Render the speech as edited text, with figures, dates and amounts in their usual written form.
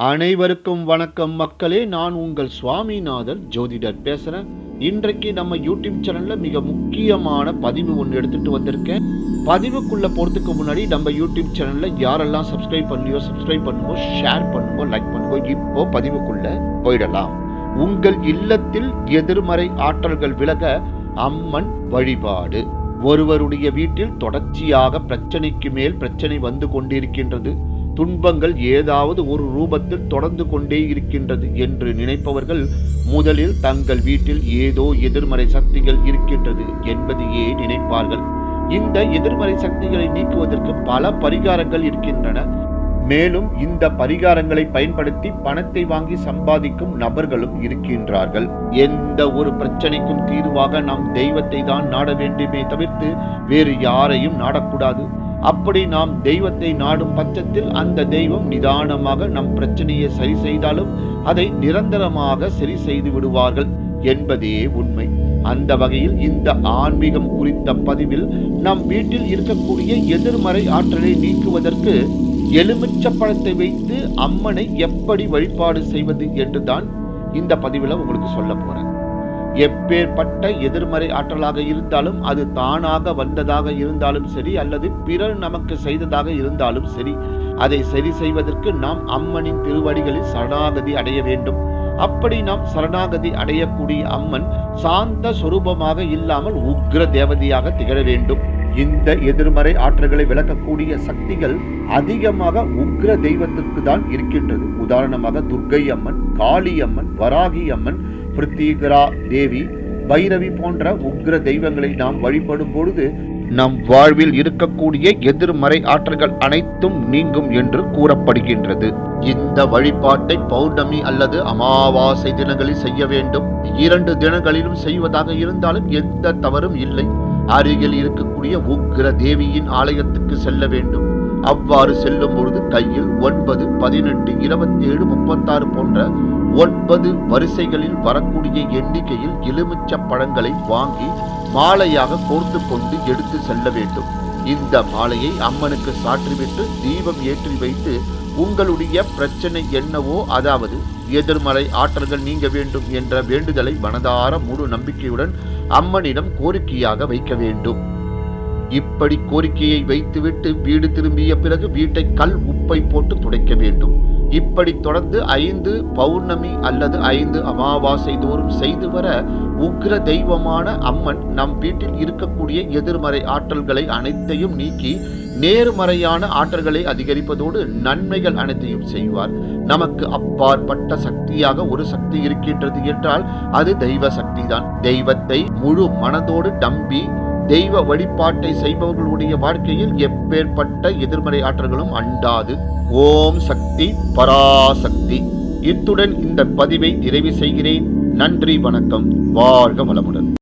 அனைவருக்கும் வணக்கம் மக்களே. நான் உங்கள் சுவாமிநாதன் ஜோதிடர் பேசுகிறேன். இன்றைக்கு நம்ம யூடியூப் சேனலில் மிக முக்கியமான பதிவு ஒன்று எடுத்துகிட்டு வந்திருக்கேன். பதிவுக்குள்ளே போகிறதுக்கு முன்னாடி நம்ம யூடியூப் சேனலில் யாரெல்லாம் சப்ஸ்கிரைப் பண்ணலையோ சப்ஸ்கிரைப் பண்ணுங்க, ஷேர் பண்ணுங்க, லைக் பண்ணுங்க. இப்போ பதிவுக்குள்ளே போயிடலாம். உங்கள் இல்லத்தில் எதிர்மறை ஆற்றல்கள் விலக அம்மன் வழிபாடு. ஒருவருடைய வீட்டில் தொடர்ச்சியாக பிரச்சனைக்கு மேல் பிரச்சனை வந்து கொண்டிருக்கின்றது, துன்பங்கள் ஏதாவது ஒரு ரூபத்தில் தொடர்ந்து கொண்டே இருக்கின்றது என்று நினைப்பவர்கள் முதலில் தங்கள் வீட்டில் ஏதோ எதிர்மறை சக்திகள் இருக்கின்றது என்பதையே நினைப்பார்கள். இந்த எதிர்மறை சக்திகளை நீக்குவதற்கு பல பரிகாரங்கள் இருக்கின்றன. மேலும் இந்த பரிகாரங்களை பயன்படுத்தி பணத்தை வாங்கி சம்பாதிக்கும் நபர்களும் இருக்கின்றார்கள். எந்த ஒரு பிரச்சனைக்கும் தீர்வாக நாம் தெய்வத்தை தான் நாட வேண்டுமே தவிர்த்து வேறு யாரையும் நாடக்கூடாது. அப்படி நாம் தெய்வத்தை நாடும் பட்சத்தில் அந்த தெய்வம் நிதானமாக நம் பிரச்சனையை சரி செய்தாலும் அதை நிரந்தரமாக சரி செய்து விடுவார்கள் என்பதே உண்மை. அந்த வகையில் இந்த ஆன்மீகம் குறித்த பதிவில் நம் வீட்டில் இருக்கக்கூடிய எதிர்மறை ஆற்றலை நீக்குவதற்கு எலுமிச்சப்பழத்தை வைத்து அம்மனை எப்படி வழிபாடு செய்வது என்றுதான் இந்த பதிவில் உங்களுக்கு சொல்ல போறேன். எப்பேற்பட்ட எதிர்மறை ஆற்றலாக இருந்தாலும், அது தானாக வந்ததாக இருந்தாலும் சரி அல்லது பிறர் நமக்கு செய்ததாக இருந்தாலும் சரி, அதை சரி செய்வதற்கு நாம் அம்மனின் திருவடிகளில் சரணாகதி அடைய வேண்டும். அப்படி நாம் சரணாகதி அடையக்கூடிய அம்மன் சாந்த சொரூபமாக இல்லாமல் உக்ர தேவதையாக திகழ வேண்டும். இந்த எதிர்மறை ஆற்றல்களை விளக்கக்கூடிய சக்திகள் அதிகமாக உக்ர தெய்வத்திற்கு தான் இருக்கின்றது. உதாரணமாக துர்க்கை அம்மன், காளி அம்மன், வராகி அம்மன், பிருத்திகரா தேவி, பைரவி போன்ற உக்ர தெய்வங்களை நாம் வழிபடும் பொழுது நம் வாழ்வில் இருக்கக்கூடிய எதிர்மறை ஆற்றல்கள் அனைத்தும் நீங்கும் என்று கூறப்படுகின்றது. இந்த வழிபாட்டை பௌர்ணமி அல்லது அமாவாசை தினங்களில் செய்ய வேண்டும். 2 தினங்களிலும் செய்வதாக இருந்தாலும் எந்த தவறும் இல்லை. அருகில் இருக்கக்கூடிய உக்ர தேவியின் ஆலயத்துக்கு செல்ல வேண்டும். அவ்வாறு செல்லும் பொழுது கையில் 9, 18, 27, 36 போன்ற 9 வரிசைகளில் வரக்கூடிய எண்ணிக்கையில் எலுமிச்ச பழங்களை வாங்கி மாலையாக கோர்த்து கொண்டு எடுத்து செல்ல வேண்டும். இந்த மாலையை அம்மனுக்கு சாற்றிவிட்டு தீபம் ஏற்றி வைத்து உங்களுடைய பிரச்சனை என்னவோ, அதாவது எதிர்மறை ஆற்றல்கள் நீங்க வேண்டும் என்ற வேண்டுதலை மனதார முழு நம்பிக்கையுடன் அம்மனிடம் கோரிக்கையாக வைக்க வேண்டும். இப்படி கோரிக்கையை வைத்துவிட்டு வீடு திரும்பிய பிறகு வீட்டை கல் உப்பை போட்டு துடைக்க வேண்டும். இப்படி தொடர்ந்து 5 பௌர்ணமி அல்லது 5 அமாவாசை தோறும் செய்து வர உக்ர தெய்வமான அம்மன் நம் வீட்டில் இருக்கக்கூடிய எதிர்மறை ஆற்றல்களை அனைத்தையும் நீக்கி நேர்மறையான ஆற்றல்களை அதிகரிப்பதோடு நன்மைகள் அனைத்தையும் செய்வார். நமக்கு அப்பாற்பட்ட சக்தியாக ஒரு சக்தி இருக்கின்றது என்றால் அது தெய்வ சக்தி தான். தெய்வத்தை முழு மனதோடு நம்பி தெய்வ வழிபாட்டை செய்பவர்களுடைய வாழ்க்கையில் எப்பேற்பட்ட எதிர்மறை ஆற்றல்களும் அண்டாது. ஓம் சக்தி பராசக்தி. இத்துடன் இந்த பதிவை நிறைவு செய்கிறேன். நன்றி, வணக்கம், வாழ்க வளமுடன்.